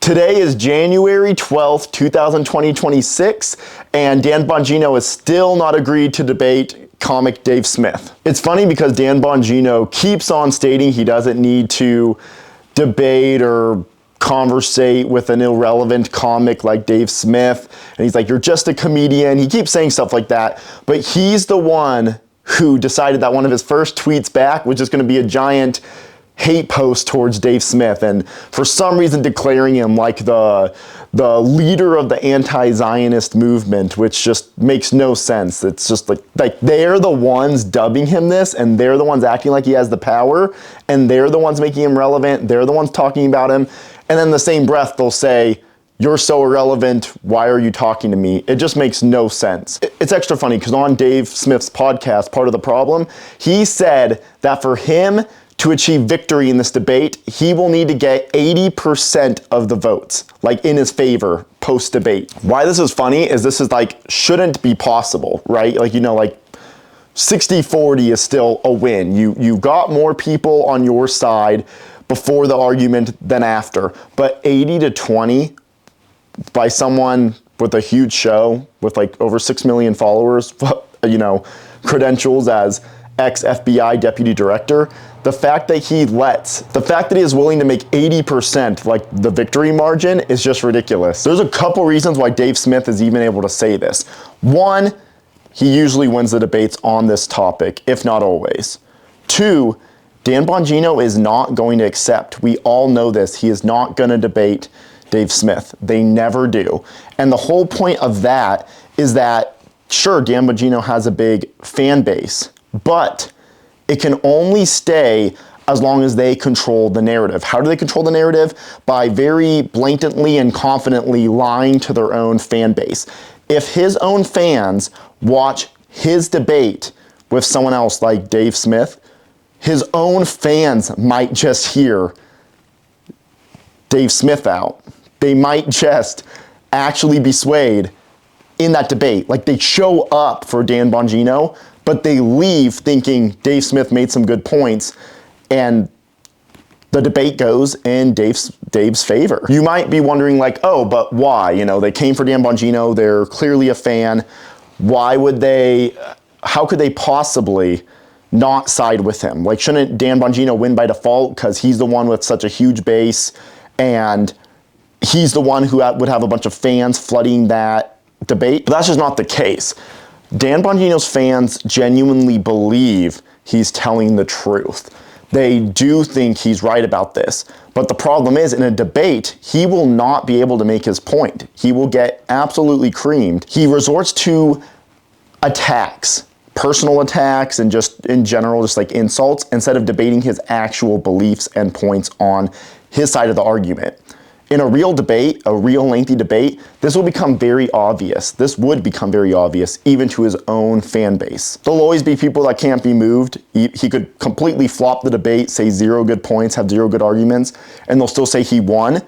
Today is January 12th, 2026, and Dan Bongino has still not agreed to debate comic Dave Smith. It's funny because Dan Bongino keeps on stating he doesn't need to debate or conversate with an irrelevant comic like Dave Smith, and he's like, you're just a comedian. He keeps saying stuff like that, but he's the one who decided that one of his first tweets back was just going to be a giant hate post towards Dave Smith, and for some reason declaring him like the leader of the anti-Zionist movement, which just makes no sense. It's just like they're the ones dubbing him this, and they're the ones acting like he has the power, and they're the ones making him relevant, they're the ones talking about him, and then in the same breath they'll say, you're so irrelevant, why are you talking to me? It just makes no sense. It's extra funny because on Dave Smith's podcast, Part of the Problem, he said that for him to achieve victory in this debate, he will need to get 80% of the votes, like in his favor, post-debate. Why this is funny is this is like, shouldn't be possible, right? Like, you know, like 60-40 is still a win. You got more people on your side before the argument than after, but 80-20 by someone with a huge show, with like over 6 million followers, you know, credentials as ex-FBI deputy director, the fact that he is willing to make 80% like the victory margin is just ridiculous. There's a couple reasons why Dave Smith is even able to say this. One, he usually wins the debates on this topic, if not always. Two, Dan Bongino is not going to accept, we all know this, he is not going to debate Dave Smith. They never do. And the whole point of that is that, sure, Dan Bongino has a big fan base, but it can only stay as long as they control the narrative. How do they control the narrative? By very blatantly and confidently lying to their own fan base. If his own fans watch his debate with someone else like Dave Smith, his own fans might just hear Dave Smith out. They might just actually be swayed in that debate. Like, they show up for Dan Bongino, but they leave thinking Dave Smith made some good points, and the debate goes in Dave's favor. You might be wondering like, oh, but why? You know, they came for Dan Bongino, they're clearly a fan. How could they possibly not side with him? Like, shouldn't Dan Bongino win by default because he's the one with such a huge base, and he's the one who would have a bunch of fans flooding that debate? But that's just not the case. Dan Bongino's fans genuinely believe he's telling the truth. They do think he's right about this. But the problem is, in a debate, he will not be able to make his point. He will get absolutely creamed. He resorts to attacks, personal attacks, and just in general, just like insults, instead of debating his actual beliefs and points on his side of the argument. In a real debate, a real lengthy debate, this will become very obvious. This would become very obvious, even to his own fan base. There'll always be people that can't be moved. He could completely flop the debate, say 0 good points, have 0 good arguments, and they'll still say he won.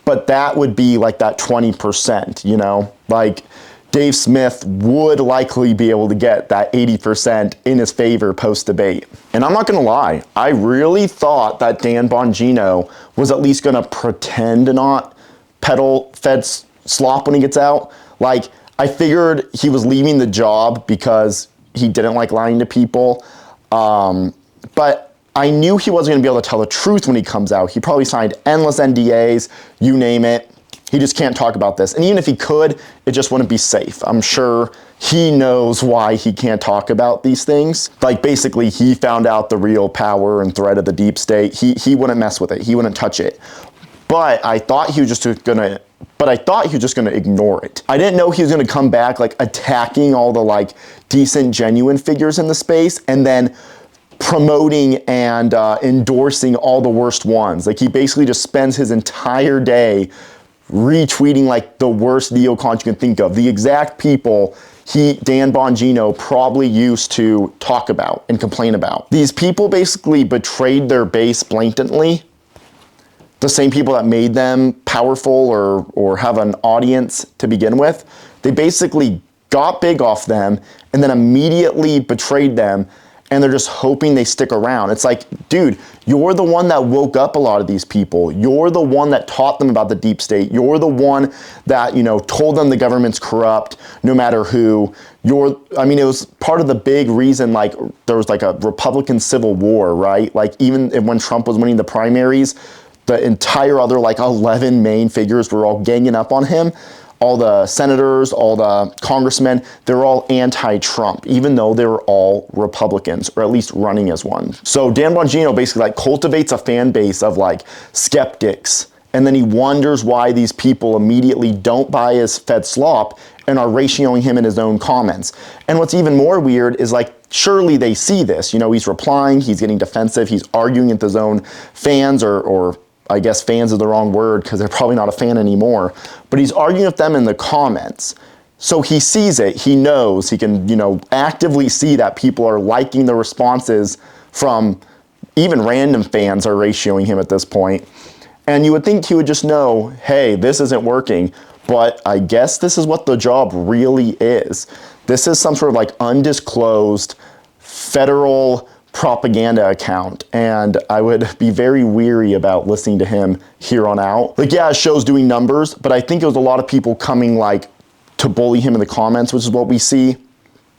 But that would be like that 20%, you know? Like, Dave Smith would likely be able to get that 80% in his favor post-debate. And I'm not gonna lie, I really thought that Dan Bongino was at least gonna pretend to not peddle Fed slop when he gets out. Like, I figured he was leaving the job because he didn't like lying to people. But I knew he wasn't gonna be able to tell the truth when he comes out. He probably signed endless NDAs, you name it. He just can't talk about this. And even if he could, it just wouldn't be safe. I'm sure he knows why he can't talk about these things. Like, basically, he found out the real power and threat of the deep state. He wouldn't mess with it. He wouldn't touch it. But I thought he was just gonna ignore it. I didn't know he was gonna come back like attacking all the like decent, genuine figures in the space, and then promoting and endorsing all the worst ones. Like, he basically just spends his entire day retweeting like the worst neocons you can think of, the exact people Dan Bongino probably used to talk about and complain about. These people basically betrayed their base blatantly, the same people that made them powerful or have an audience to begin with. They basically got big off them and then immediately betrayed them and they're just hoping they stick around. It's like, dude, you're the one that woke up a lot of these people. You're the one that taught them about the deep state. You're the one that, told them the government's corrupt, no matter who. I mean, it was part of the big reason, like, there was like a Republican civil war, right? Like, even when Trump was winning the primaries, the entire other, like, 11 main figures were all ganging up on him. All the senators, all the congressmen, they're all anti-Trump, even though they were all Republicans, or at least running as one. So Dan Bongino basically like cultivates a fan base of like skeptics, and then he wonders why these people immediately don't buy his Fed slop and are ratioing him in his own comments. And what's even more weird is like, surely they see this. He's replying, he's getting defensive, he's arguing with his own fans, or I guess fans is the wrong word because they're probably not a fan anymore, but he's arguing with them in the comments. So he sees it, he knows, he can, actively see that people are liking the responses from even random fans are ratioing him at this point. And you would think he would just know, hey, this isn't working, but I guess this is what the job really is. This is some sort of like undisclosed federal propaganda account, and I would be very weary about listening to him here on out. Like, yeah, his show's doing numbers, but I think it was a lot of people coming like to bully him in the comments, which is what we see.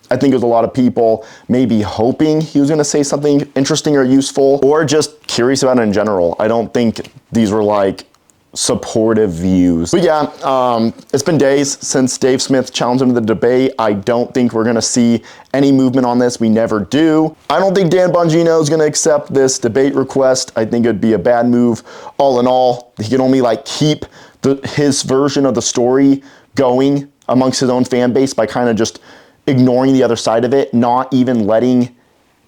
I think it was a lot of people maybe hoping he was gonna say something interesting or useful, or just curious about it in general. I don't think these were like supportive views. But yeah, it's been days since Dave Smith challenged him to the debate. I don't think we're gonna see any movement on this. We never do. I don't think Dan Bongino is gonna accept this debate request. I think it'd be a bad move. All in all, he can only like keep his version of the story going amongst his own fan base by kind of just ignoring the other side of it, not even letting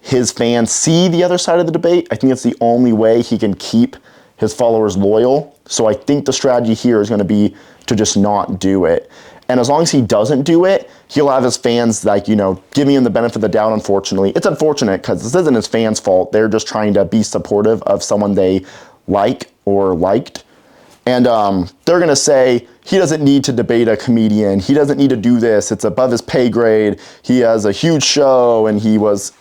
his fans see the other side of the debate. I think it's the only way he can keep his followers loyal. So I think the strategy here is going to be to just not do it. And as long as he doesn't do it, he'll have his fans like, giving him the benefit of the doubt, unfortunately. It's unfortunate because this isn't his fans' fault. They're just trying to be supportive of someone they like or liked. And they're going to say, he doesn't need to debate a comedian. He doesn't need to do this. It's above his pay grade. He has a huge show and he was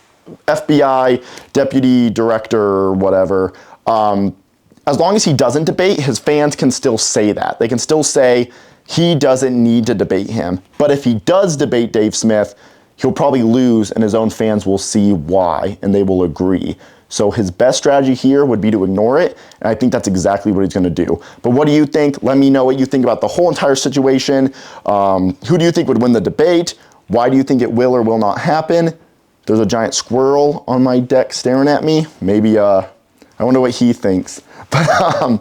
FBI deputy director or whatever. As long as he doesn't debate, his fans can still say that. They can still say he doesn't need to debate him. But if he does debate Dave Smith, he'll probably lose and his own fans will see why and they will agree. So his best strategy here would be to ignore it, and I think that's exactly what he's going to do. But what do you think? Let me know what you think about the whole entire situation. Who do you think would win the debate? Why do you think it will or will not happen? There's a giant squirrel on my deck staring at me. Maybe I wonder what he thinks. But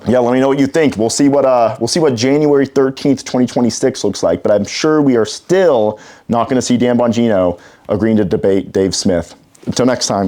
yeah, let me know what you think. We'll see what January 13th, 2026 looks like. But I'm sure we are still not going to see Dan Bongino agreeing to debate Dave Smith. Until next time.